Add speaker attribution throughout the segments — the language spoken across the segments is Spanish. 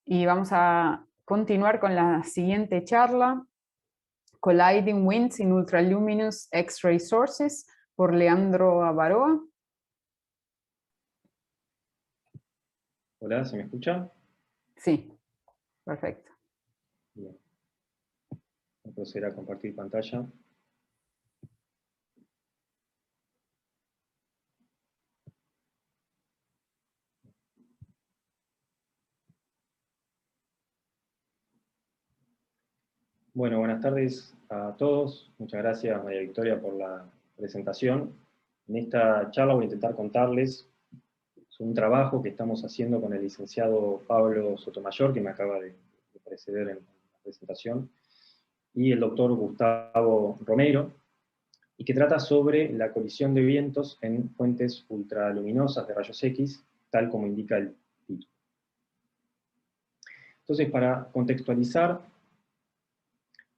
Speaker 1: y vamos a continuar con la siguiente charla, Colliding Winds in Ultraluminous X-ray Sources, por Leandro Avaroa.
Speaker 2: Hola, ¿se me escucha?
Speaker 1: Sí, perfecto.
Speaker 2: Bien. Voy a proceder a compartir pantalla. Bueno, buenas tardes a todos. Muchas gracias, María Victoria, por la presentación. En esta charla voy a intentar contarles sobre un trabajo que estamos haciendo con el licenciado Pablo Sotomayor, que me acaba de preceder en la presentación, y el doctor Gustavo Romero, y que trata sobre la colisión de vientos en fuentes ultraluminosas de rayos X, tal como indica el título. Entonces, para contextualizar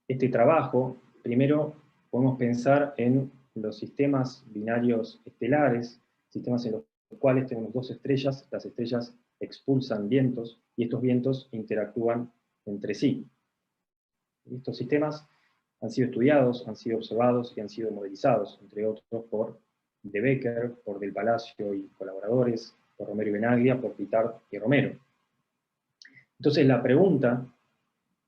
Speaker 2: este trabajo, primero podemos pensar en los sistemas binarios estelares, sistemas en los cuales tenemos dos estrellas, las estrellas expulsan vientos, y estos vientos interactúan entre sí. Estos sistemas han sido estudiados, han sido observados y han sido modelizados, entre otros por De Becker, por Del Palacio y colaboradores, por Romero y Benaglia, por Pitard y Romero. Entonces la pregunta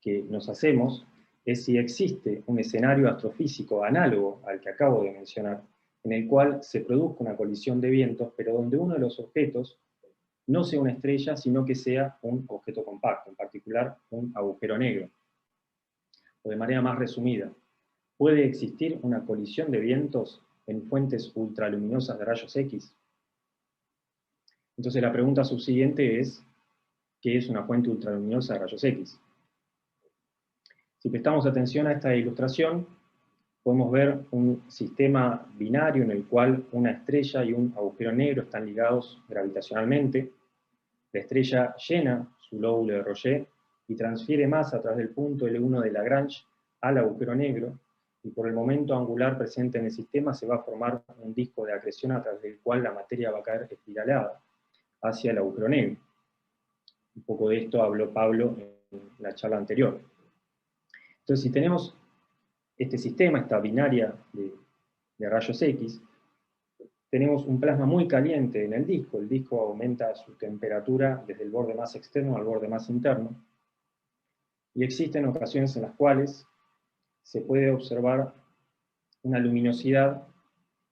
Speaker 2: que nos hacemos es si existe un escenario astrofísico análogo al que acabo de mencionar, en el cual se produzca una colisión de vientos, pero donde uno de los objetos no sea una estrella, sino que sea un objeto compacto, en particular un agujero negro. O de manera más resumida, ¿puede existir una colisión de vientos en fuentes ultraluminosas de rayos X? Entonces la pregunta subsiguiente es, ¿qué es una fuente ultraluminosa de rayos X? Si prestamos atención a esta ilustración, podemos ver un sistema binario en el cual una estrella y un agujero negro están ligados gravitacionalmente. La estrella llena su lóbulo de Roget y transfiere masa a través del punto L1 de Lagrange al agujero negro, y por el momento angular presente en el sistema se va a formar un disco de acreción a través del cual la materia va a caer espiralada hacia el agujero negro. Un poco de esto habló Pablo en la charla anterior. Entonces, si tenemos este sistema, esta binaria de rayos X, tenemos un plasma muy caliente en el disco aumenta su temperatura desde el borde más externo al borde más interno, y existen ocasiones en las cuales se puede observar una luminosidad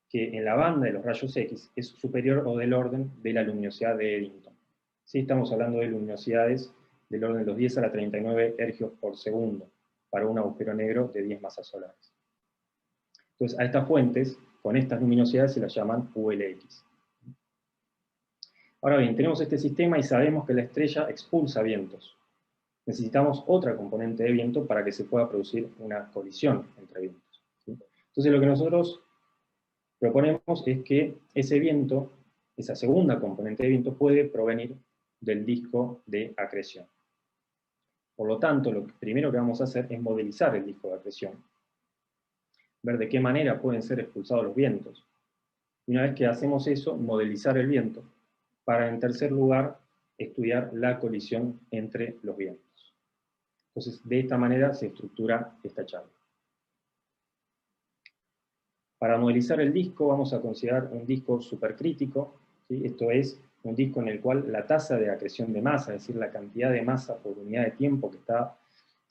Speaker 2: que en la banda de los rayos X es superior o del orden de la luminosidad de Eddington. Sí, estamos hablando de luminosidades del orden de los 10 a la 39 ergios por segundo para un agujero negro de 10 masas solares. Entonces, a estas fuentes, con estas luminosidades, se las llaman ULX. Ahora bien, tenemos este sistema y sabemos que la estrella expulsa vientos. Necesitamos otra componente de viento para que se pueda producir una colisión entre vientos, ¿sí? Entonces, lo que nosotros proponemos es que ese viento, esa segunda componente de viento, puede provenir del disco de acreción. Por lo tanto, lo primero que vamos a hacer es modelizar el disco de acreción, ver de qué manera pueden ser expulsados los vientos. Y una vez que hacemos eso, modelizar el viento, para en tercer lugar estudiar la colisión entre los vientos. Entonces, de esta manera se estructura esta charla. Para modelizar el disco vamos a considerar un disco supercrítico, ¿sí? Esto es un disco en el cual la tasa de acreción de masa, es decir, la cantidad de masa por unidad de tiempo que está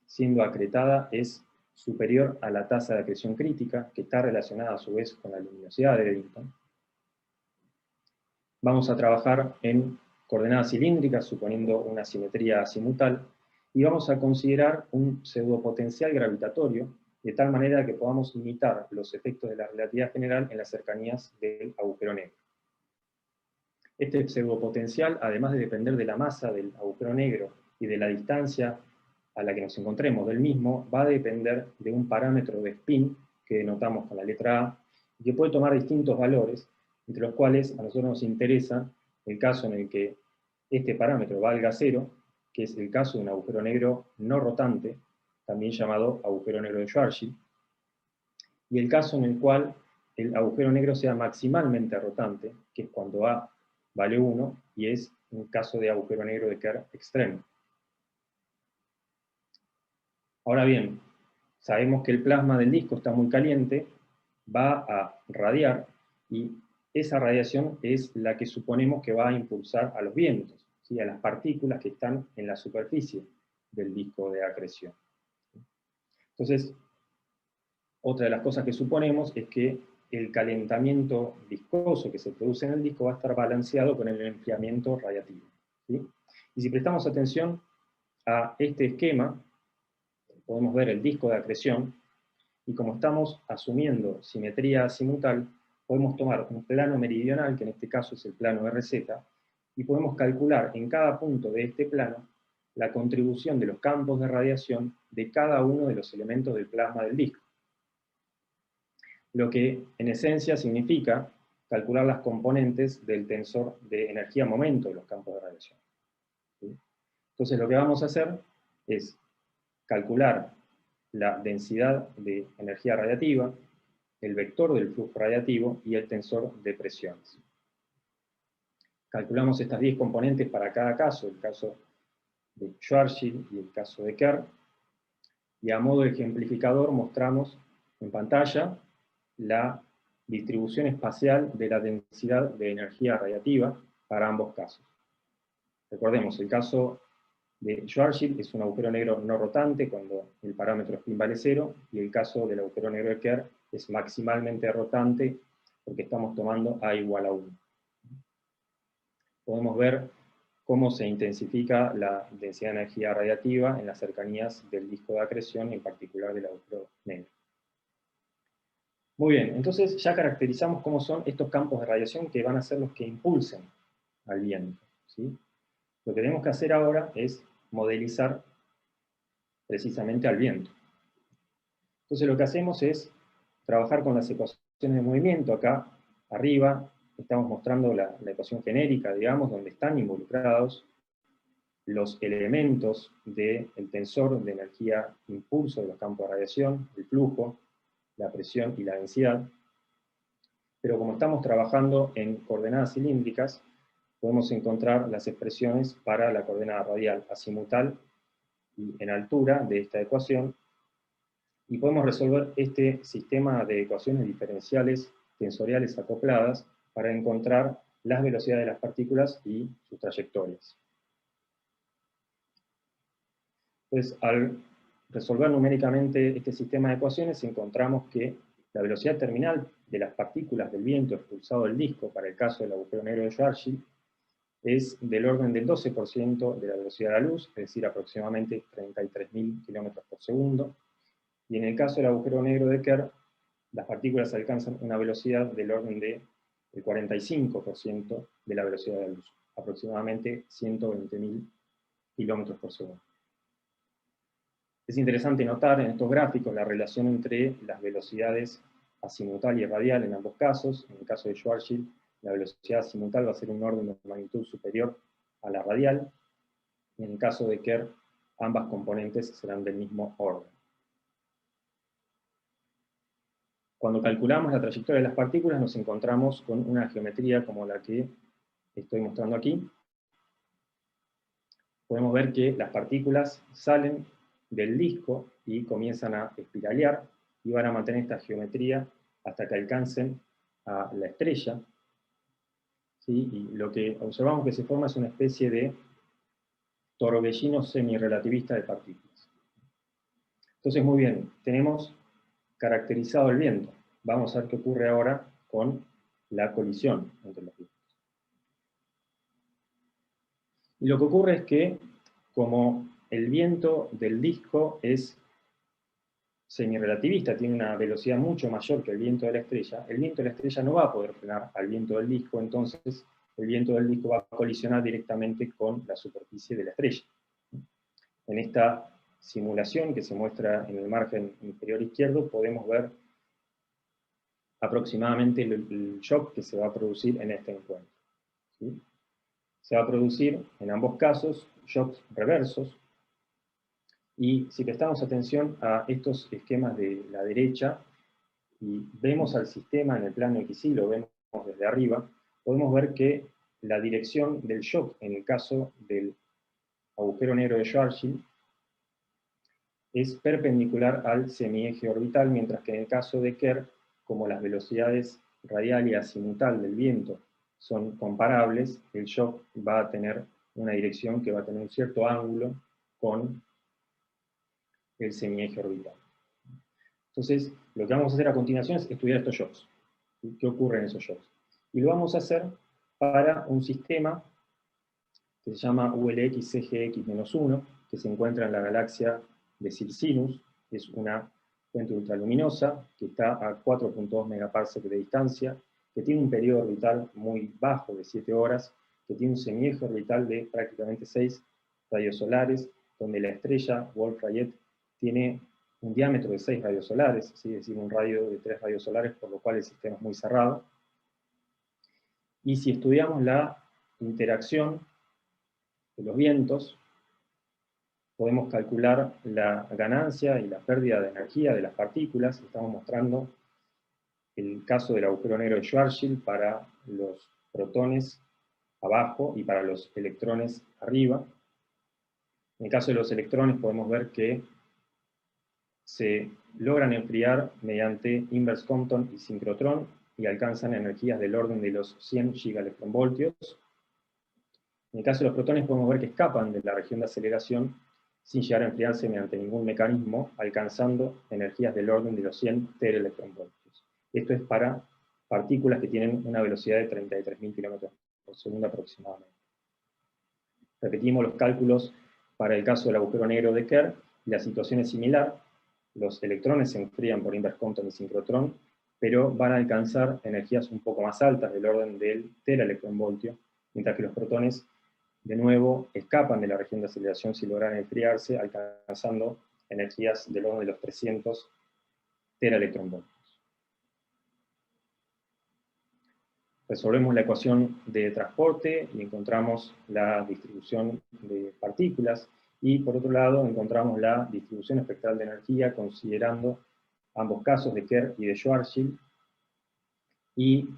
Speaker 2: siendo acretada, es superior a la tasa de acreción crítica, que está relacionada a su vez con la luminosidad de Eddington. Vamos a trabajar en coordenadas cilíndricas, suponiendo una simetría azimutal, y vamos a considerar un pseudopotencial gravitatorio, de tal manera que podamos imitar los efectos de la relatividad general en las cercanías del agujero negro. Este pseudopotencial, además de depender de la masa del agujero negro y de la distancia a la que nos encontremos del mismo, va a depender de un parámetro de spin, que denotamos con la letra A, y que puede tomar distintos valores, entre los cuales a nosotros nos interesa el caso en el que este parámetro valga 0, que es el caso de un agujero negro no rotante, también llamado agujero negro de Schwarzschild, y el caso en el cual el agujero negro sea maximalmente rotante, que es cuando A vale 1, y es un caso de agujero negro de Kerr extremo. Ahora bien, sabemos que el plasma del disco está muy caliente, va a radiar, y esa radiación es la que suponemos que va a impulsar a los vientos, ¿sí? A las partículas que están en la superficie del disco de acreción. Entonces, otra de las cosas que suponemos es que el calentamiento viscoso que se produce en el disco va a estar balanceado con el enfriamiento radiativo, ¿sí? Y si prestamos atención a este esquema, podemos ver el disco de acreción, y como estamos asumiendo simetría azimutal, podemos tomar un plano meridional, que en este caso es el plano RZ, y podemos calcular en cada punto de este plano la contribución de los campos de radiación de cada uno de los elementos del plasma del disco. Lo que en esencia significa calcular las componentes del tensor de energía-momento de los campos de radiación, ¿sí? Entonces lo que vamos a hacer es calcular la densidad de energía radiativa, el vector del flujo radiativo y el tensor de presiones. Calculamos estas 10 componentes para cada caso, el caso de Schwarzschild y el caso de Kerr, y a modo de ejemplificador mostramos en pantalla la distribución espacial de la densidad de energía radiativa para ambos casos. Recordemos, el caso de Schwarzschild es un agujero negro no rotante cuando el parámetro spin vale 0, y el caso del agujero negro de Kerr es maximalmente rotante porque estamos tomando A igual a 1. Podemos ver cómo se intensifica la densidad de energía radiativa en las cercanías del disco de acreción, en particular del agujero negro. Muy bien, entonces ya caracterizamos cómo son estos campos de radiación que van a ser los que impulsen al viento, ¿sí? Lo que tenemos que hacer ahora es modelizar precisamente al viento. Entonces lo que hacemos es trabajar con las ecuaciones de movimiento. Acá arriba estamos mostrando la ecuación genérica, digamos, donde están involucrados los elementos del tensor de energía impulso de los campos de radiación, el flujo, la presión y la densidad. Pero como estamos trabajando en coordenadas cilíndricas, podemos encontrar las expresiones para la coordenada radial azimutal y en altura de esta ecuación, y podemos resolver este sistema de ecuaciones diferenciales tensoriales acopladas para encontrar las velocidades de las partículas y sus trayectorias. Entonces, al resolver numéricamente este sistema de ecuaciones, encontramos que la velocidad terminal de las partículas del viento expulsado del disco, para el caso del agujero negro de Schwarzschild, es del orden del 12% de la velocidad de la luz, es decir, aproximadamente 33.000 km por segundo. Y en el caso del agujero negro de Kerr, las partículas alcanzan una velocidad del orden del 45% de la velocidad de la luz, aproximadamente 120.000 km por segundo. Es interesante notar en estos gráficos la relación entre las velocidades azimutal y radial en ambos casos. En el caso de Schwarzschild, la velocidad azimutal va a ser un orden de magnitud superior a la radial, y en el caso de Kerr, ambas componentes serán del mismo orden. Cuando calculamos la trayectoria de las partículas, nos encontramos con una geometría como la que estoy mostrando aquí. Podemos ver que las partículas salen del disco y comienzan a espiralear, y van a mantener esta geometría hasta que alcancen a la estrella, ¿sí? Y lo que observamos que se forma es una especie de torbellino semirrelativista de partículas. Entonces, muy bien, tenemos caracterizado el viento. Vamos a ver qué ocurre ahora con la colisión entre los vientos. Y lo que ocurre es que, como el viento del disco es semirrelativista, tiene una velocidad mucho mayor que el viento de la estrella, el viento de la estrella no va a poder frenar al viento del disco, entonces el viento del disco va a colisionar directamente con la superficie de la estrella. En esta simulación que se muestra en el margen inferior izquierdo, podemos ver aproximadamente el shock que se va a producir en este encuentro, ¿sí? Se va a producir, en ambos casos, shocks reversos, y si prestamos atención a estos esquemas de la derecha, y vemos al sistema en el plano X, y lo vemos desde arriba, podemos ver que la dirección del shock, en el caso del agujero negro de Schwarzschild, es perpendicular al semieje orbital, mientras que en el caso de Kerr, como las velocidades radial y azimutal del viento son comparables, el shock va a tener una dirección que va a tener un cierto ángulo con el semieje orbital. Entonces, lo que vamos a hacer a continuación es estudiar estos shocks. ¿Qué ocurre en esos shocks? Y lo vamos a hacer para un sistema que se llama ULX-CGX-1, que se encuentra en la galaxia de Circinus. Es una fuente ultraluminosa que está a 4.2 megaparsec de distancia, que tiene un periodo orbital muy bajo de 7 horas, que tiene un semieje orbital de prácticamente 6 rayos solares, donde la estrella Wolf-Rayet tiene un diámetro de 6 rayos solares, es decir, un radio de 3 rayos solares, por lo cual el sistema es muy cerrado. Y si estudiamos la interacción de los vientos, podemos calcular la ganancia y la pérdida de energía de las partículas. Estamos mostrando el caso del agujero negro de Schwarzschild para los protones abajo y para los electrones arriba. En el caso de los electrones podemos ver que se logran enfriar mediante inverse Compton y sincrotrón y alcanzan energías del orden de los 100 gigaelectronvoltios. En el caso de los protones podemos ver que escapan de la región de aceleración sin llegar a enfriarse mediante ningún mecanismo, alcanzando energías del orden de los 100 teraelectronvoltios. Esto es para partículas que tienen una velocidad de 33.000 km por segundo aproximadamente. Repetimos los cálculos para el caso del agujero negro de Kerr, y la situación es similar. Los electrones se enfrían por inverse Compton y sincrotrón, pero van a alcanzar energías un poco más altas del orden del teraelectronvoltio, mientras que los protones, de nuevo, escapan de la región de aceleración si logran enfriarse, alcanzando energías del orden de los 300 teraelectronvoltios. Resolvemos la ecuación de transporte y encontramos la distribución de partículas, y por otro lado encontramos la distribución espectral de energía considerando ambos casos de Kerr y de Schwarzschild, y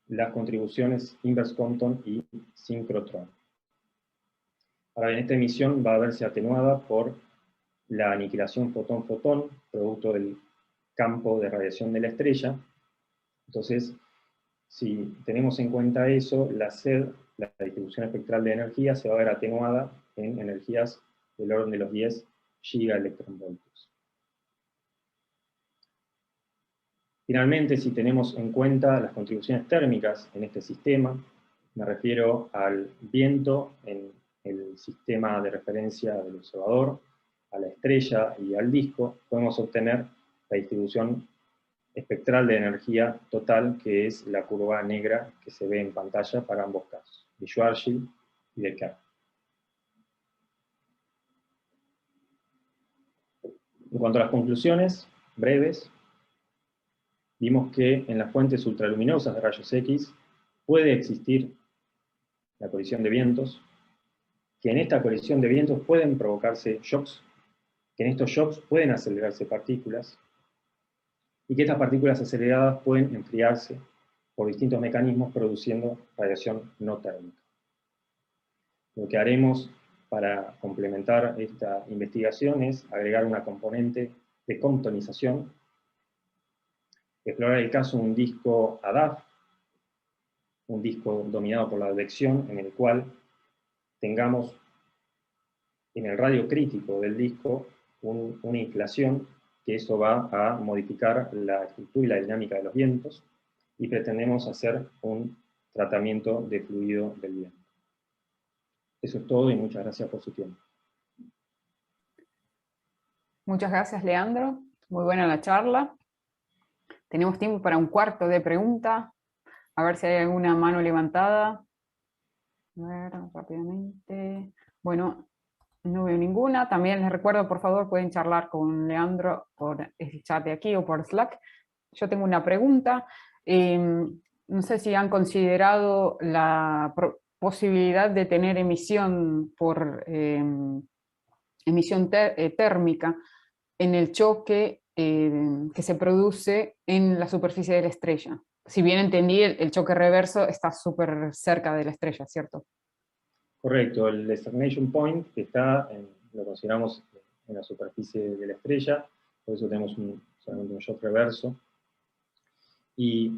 Speaker 2: las contribuciones inverse Compton y sincrotrón. Ahora bien, esta emisión va a verse atenuada por la aniquilación fotón-fotón, producto del campo de radiación de la estrella. Entonces, si tenemos en cuenta eso, la SED, la distribución espectral de energía, se va a ver atenuada en energías del orden de los 10 gigaelectronvoltios. Finalmente, si tenemos en cuenta las contribuciones térmicas en este sistema, me refiero al viento en el sistema de referencia del observador, a la estrella y al disco, podemos obtener la distribución espectral de energía total, que es la curva negra que se ve en pantalla para ambos casos, de Schwarzschild y de Kerr. En cuanto a las conclusiones breves, vimos que en las fuentes ultraluminosas de rayos X puede existir la colisión de vientos, que en esta colisión de vientos pueden provocarse shocks, que en estos shocks pueden acelerarse partículas, y que estas partículas aceleradas pueden enfriarse por distintos mecanismos produciendo radiación no térmica. Lo que haremos para complementar esta investigación es agregar una componente de comptonización, explorar el caso de un disco ADAF, un disco dominado por la advección, en el cual tengamos en el radio crítico del disco una inflación, que eso va a modificar la estructura y la dinámica de los vientos, y pretendemos hacer un tratamiento de fluido del viento. Eso es todo y muchas gracias por su tiempo.
Speaker 1: Muchas gracias, Leandro. Muy buena la charla. Tenemos tiempo para un cuarto de pregunta. A ver si hay alguna mano levantada. A ver, rápidamente. Bueno, no veo ninguna. También les recuerdo, por favor, pueden charlar con Leandro por el chat de aquí o por Slack. Yo tengo una pregunta. No sé si han considerado la posibilidad de tener emisión por emisión térmica en el choque que se produce en la superficie de la estrella. Si bien entendí, el choque reverso está súper cerca de la estrella, ¿cierto?
Speaker 2: Correcto, el stagnation point está, lo consideramos en la superficie de la estrella, por eso tenemos solamente un shock reverso. Y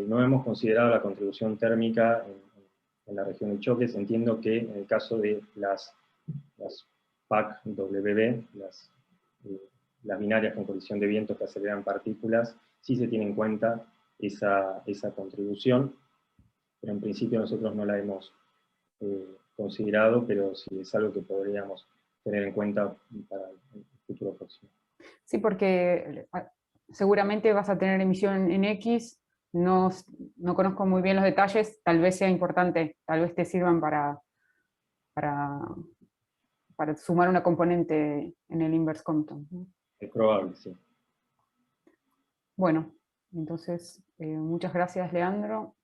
Speaker 2: no hemos considerado la contribución térmica en la región de choques. Entiendo que en el caso de las PAC-WB, las binarias con colisión de vientos que aceleran partículas, sí se tiene en cuenta esa contribución, pero en principio nosotros no la hemos considerado, pero sí es algo que podríamos tener en cuenta para el futuro próximo.
Speaker 1: Sí, porque seguramente vas a tener emisión en X, no conozco muy bien los detalles, tal vez sea importante, tal vez te sirvan para sumar una componente en el inverse Compton.
Speaker 2: Es probable, sí.
Speaker 1: Bueno, entonces, muchas gracias, Leandro.